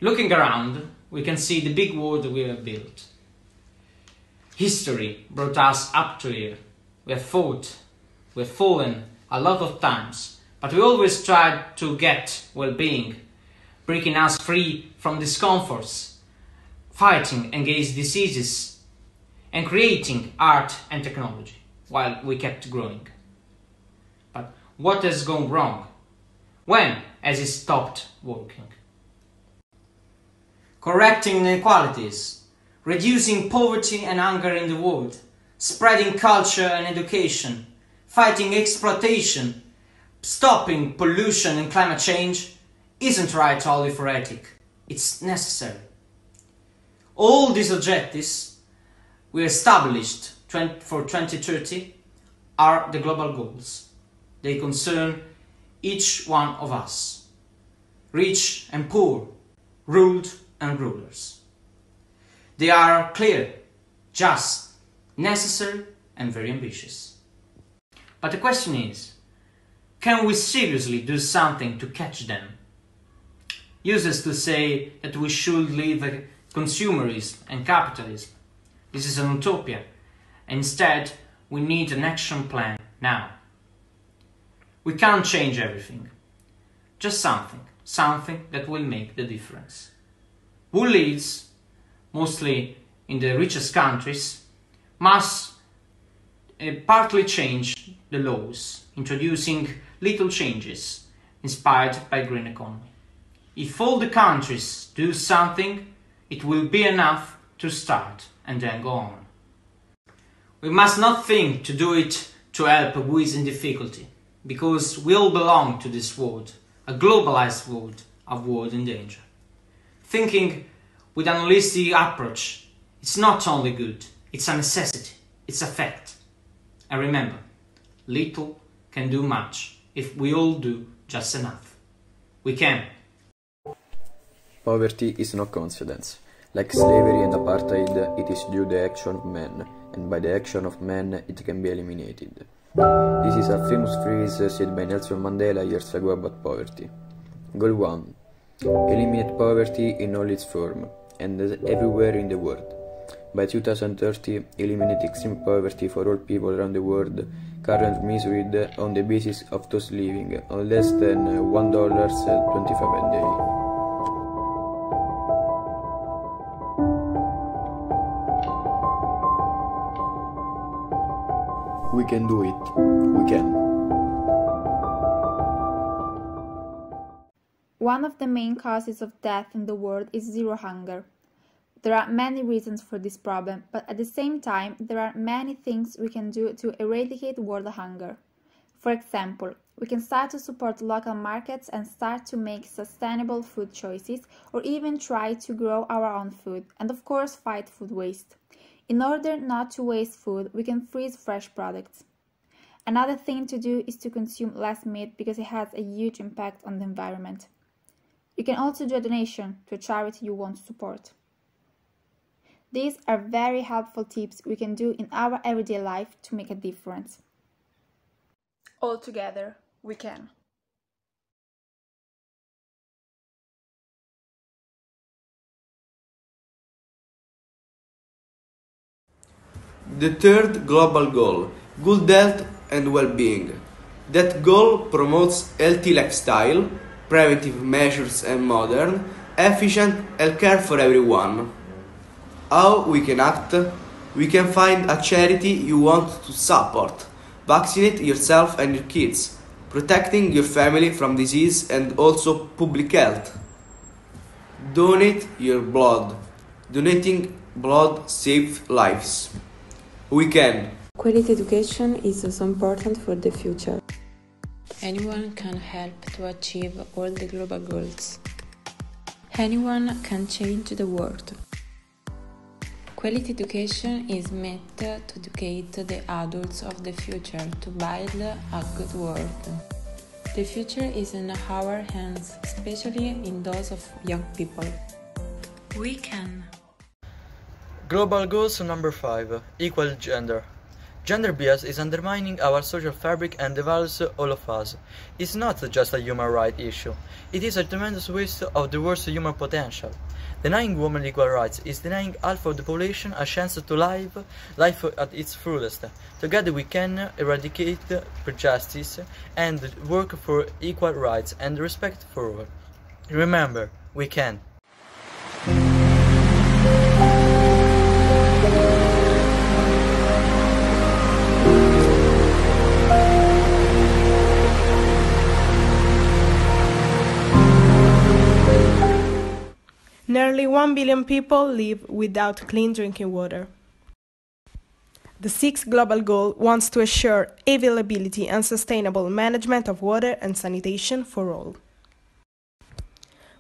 Looking around, we can see the big world we have built. History brought us up to here. We have fought, we have fallen a lot of times, but we always tried to get well-being, breaking us free from discomforts, fighting against diseases, and creating art and technology while we kept growing. But what has gone wrong? When has it stopped working? Correcting inequalities, reducing poverty and hunger in the world, spreading culture and education, fighting exploitation, stopping pollution and climate change isn't right only for ethics, it's necessary. All these objectives we established for 2030 are the global goals. They concern each one of us, rich and poor, ruled and rulers. They are clear, just, necessary and very ambitious. But the question is, can we seriously do something to catch them? Users to say that we should leave consumerism and capitalism. This is an utopia. Instead, we need an action plan now. We can't change everything. Just something that will make the difference. Who leads, mostly in the richest countries, must partly change the laws, introducing little changes inspired by green economy. If all the countries do something, it will be enough to start and then go on. We must not think to do it to help who is in difficulty, because we all belong to this world, a globalized world, a world in danger. Thinking with an holistic approach, it's not only good, it's a necessity, it's a fact. And remember, little can do much if we all do just enough. We can. Poverty is no coincidence. Like slavery and apartheid, it is due the action of man, and by the action of man it can be eliminated. This is a famous phrase said by Nelson Mandela years ago about poverty. Goal 1. Eliminate poverty in all its forms, and everywhere in the world. By 2030, eliminate extreme poverty for all people around the world, currently measured on the basis of those living on less than $1.25 a day. We can do it. We can. One of the main causes of death in the world is zero hunger. There are many reasons for this problem, but at the same time, there are many things we can do to eradicate world hunger. For example, we can start to support local markets and start to make sustainable food choices, or even try to grow our own food, and of course fight food waste. In order not to waste food, we can freeze fresh products. Another thing to do is to consume less meat because it has a huge impact on the environment. You can also do a donation to a charity you want to support. These are very helpful tips we can do in our everyday life to make a difference. All together, we can. The third global goal, good health and well-being. That goal promotes healthy lifestyle, preventive measures and modern, efficient healthcare for everyone. How we can act? We can find a charity you want to support. Vaccinate yourself and your kids, protecting your family from disease and also public health. Donate your blood. Donating blood saves lives. We can. Quality education is so important for the future. Anyone can help to achieve all the global goals. Anyone can change the world. Quality education is meant to educate the adults of the future to build a good world. The future is in our hands, especially in those of young people. We can. Global goals number 5. Equal gender. Gender bias is undermining our social fabric and devalues all of us. It's not just a human rights issue, it is a tremendous waste of the world's human potential. Denying women equal rights is denying half of the population a chance to live life at its fullest. Together we can eradicate prejudice and work for equal rights and respect for all. Remember, we can. Nearly 1 billion people live without clean drinking water. The sixth global goal wants to assure availability and sustainable management of water and sanitation for all.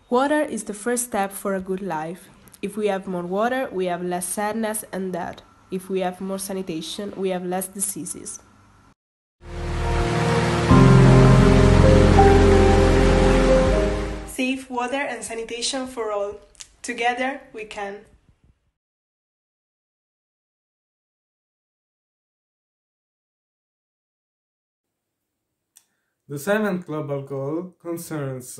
Water is the first step for a good life. If we have more water, we have less sadness and death. If we have more sanitation, we have less diseases. Safe water and sanitation for all. Together, we can. The seventh global goal concerns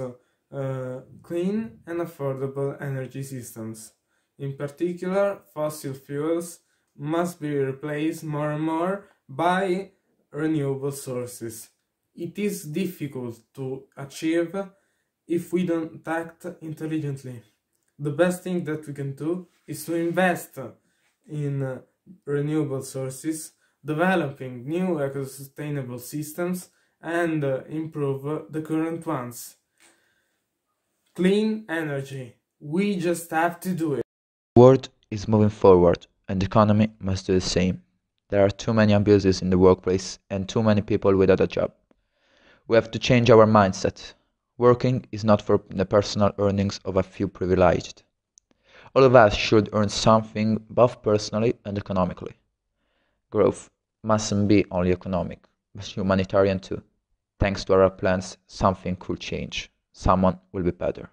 clean and affordable energy systems. In particular, fossil fuels must be replaced more and more by renewable sources. It is difficult to achieve if we don't act intelligently. The best thing that we can do is to invest in renewable sources, developing new eco-sustainable systems, and improve the current ones. Clean energy. We just have to do it. The world is moving forward, and the economy must do the same. There are too many abuses in the workplace and too many people without a job. We have to change our mindset. Working is not for the personal earnings of a few privileged. All of us should earn something both personally and economically. Growth mustn't be only economic, but humanitarian too. Thanks to our plans, something could change. Someone will be better.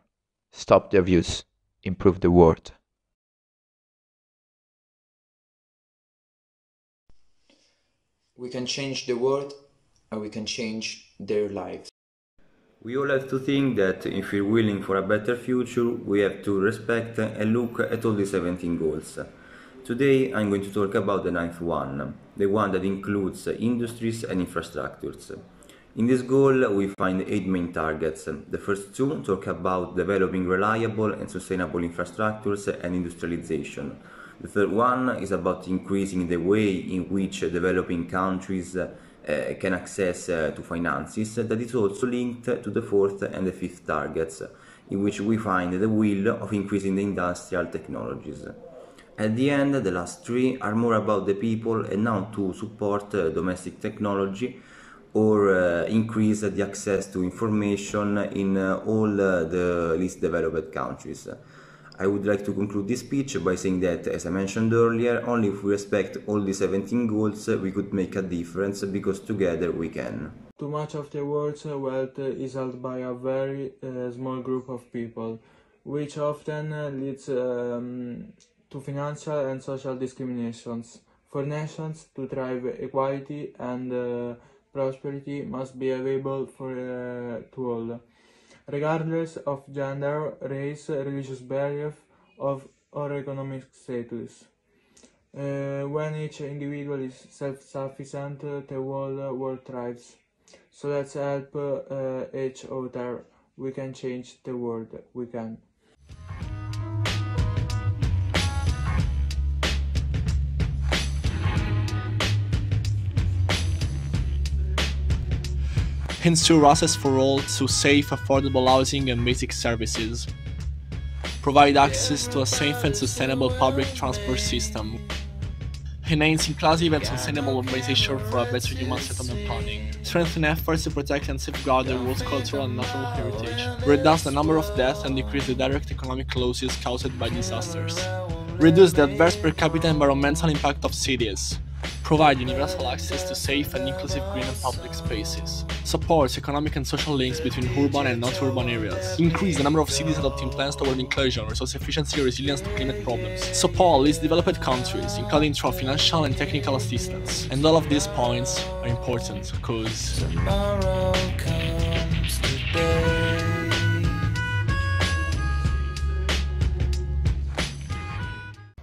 Stop the abuse. Improve the world. We can change the world, and we can change their lives. We all have to think that if we're willing for a better future, we have to respect and look at all the 17 goals. Today I'm going to talk about the ninth one, the one that includes industries and infrastructures. In this goal we find 8 main targets. The first two talk about developing reliable and sustainable infrastructures and industrialization. The third one is about increasing the way in which developing countries can access to finances. That is also linked to the fourth and the fifth targets, in which we find the will of increasing the industrial technologies. At the end, the last three are more about the people and how to support domestic technology or increase the access to information in all the least developed countries. I would like to conclude this speech by saying that, as I mentioned earlier, only if we respect all the 17 goals we could make a difference, because together we can. Too much of the world's wealth is held by a very small group of people, which often leads to financial and social discriminations. For nations to thrive, equality and prosperity must be available to all, regardless of gender, race, religious belief, or economic status. When each individual is self-sufficient, the whole world thrives. So let's help each other. We can change the world. We can. Hence to access for all to safe, affordable housing and basic services. Provide access to a safe and sustainable public transport system. Enhance inclusive and sustainable urbanization for a better human settlement planning. Strengthen efforts to protect and safeguard the world's cultural and natural heritage. Reduce the number of deaths and decrease the direct economic losses caused by disasters. Reduce the adverse per capita environmental impact of cities. provide universal access to safe and inclusive green and public spaces, supports economic and social links between urban and not-urban areas, increase the number of cities adopting plans toward inclusion, resource efficiency, resilience to climate problems, support least developed countries, including through financial and technical assistance. And all of these points are important because tomorrow comes today.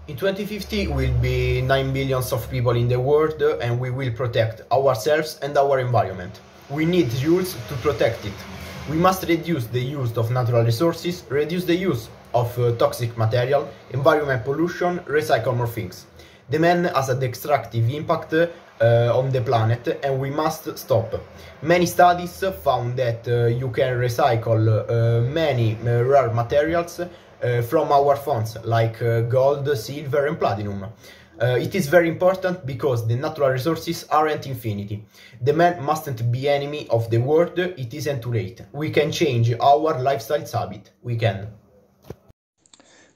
In 2050 will be 9 billion of people in the world and we will protect ourselves and our environment. We need rules to protect it. We must reduce the use of natural resources, reduce the use of toxic material, environment pollution, recycle more things. The man has a destructive impact on the planet and we must stop. Many studies found that you can recycle many rare materials from our phones, like gold, silver and platinum. It is very important because the natural resources aren't infinity. The man mustn't be enemy of the world, it isn't too late. We can change our lifestyle habit. We can.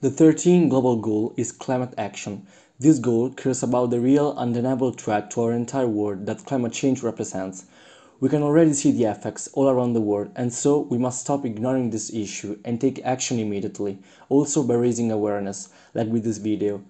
The 13th global goal is climate action. This goal cares about the real, undeniable threat to our entire world that climate change represents. We can already see the effects all around the world, and so we must stop ignoring this issue and take action immediately, also by raising awareness, like with this video.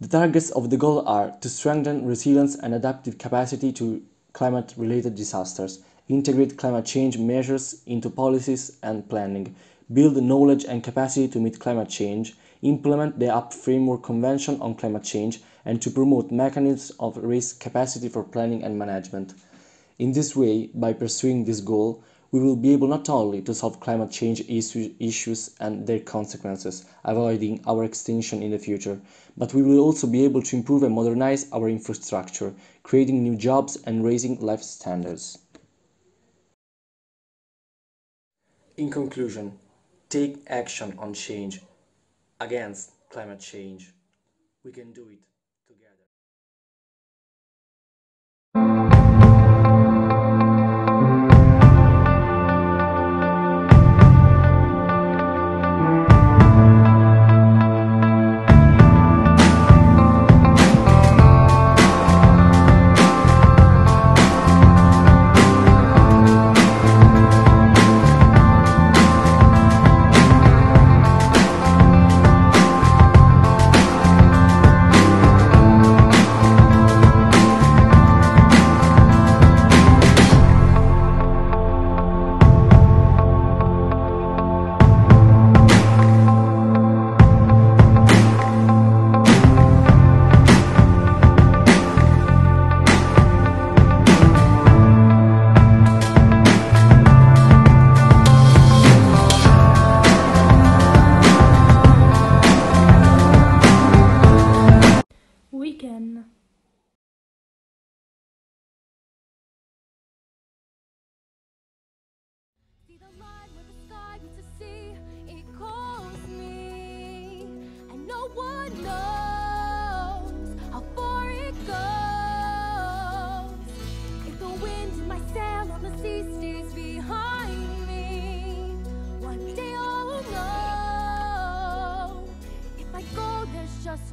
The targets of the goal are to strengthen resilience and adaptive capacity to climate-related disasters, integrate climate change measures into policies and planning, build knowledge and capacity to meet climate change, implement the UP Framework Convention on Climate Change, and to promote mechanisms of risk capacity for planning and management. In this way, by pursuing this goal, we will be able not only to solve climate change issues and their consequences, avoiding our extinction in the future, but we will also be able to improve and modernize our infrastructure, creating new jobs and raising life standards. In conclusion, take action on change against climate change. We can do it together.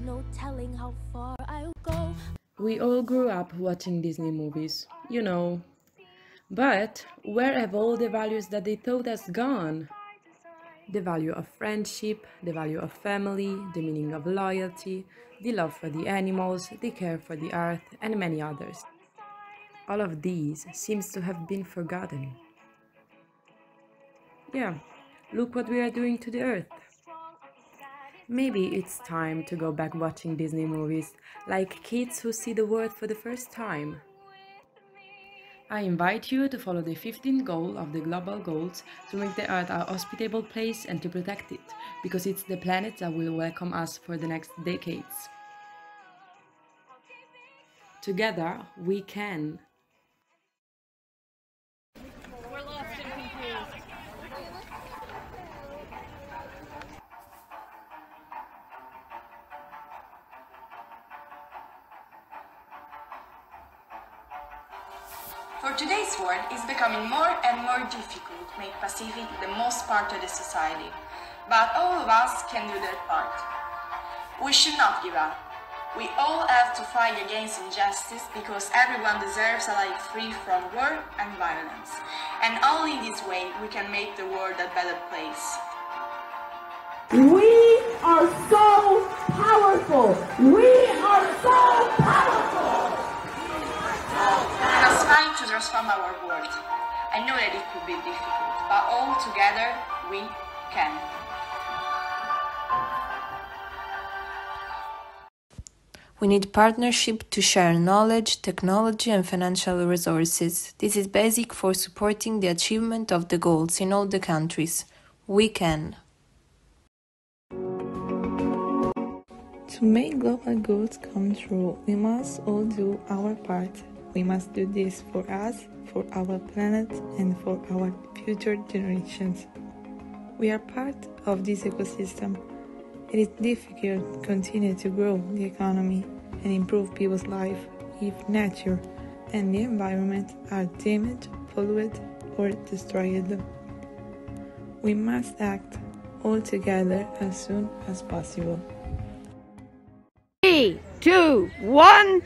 No telling how far I'll go. We all grew up watching Disney movies, you know. But where have all the values that they taught us gone? The value of friendship, the value of family, the meaning of loyalty, the love for the animals, the care for the earth, and many others. All of these seems to have been forgotten. Yeah, look what we are doing to the earth. Maybe it's time to go back watching Disney movies, like kids who see the world for the first time. I invite you to follow the 15th goal of the global goals to make the Earth a hospitable place and to protect it, because it's the planet that will welcome us for the next decades. Together, we can. We're lost and confused. For today's world, it's becoming more and more difficult to make Pacific the most part of the society. But all of us can do their part. We should not give up. We all have to fight against injustice because everyone deserves a life free from war and violence. And only in this way we can make the world a better place. We are so powerful! We are so powerful! We must fight to transform our world. I know that it could be difficult, but all together we can. We need partnership to share knowledge, technology and financial resources. This is basic for supporting the achievement of the goals in all the countries. We can. To make global goals come true, we must all do our part. We must do this for us, for our planet and for our future generations. We are part of this ecosystem. It is difficult to continue to grow the economy and improve people's life if nature and the environment are damaged, polluted or destroyed. We must act all together as soon as possible. 3, 2, 1...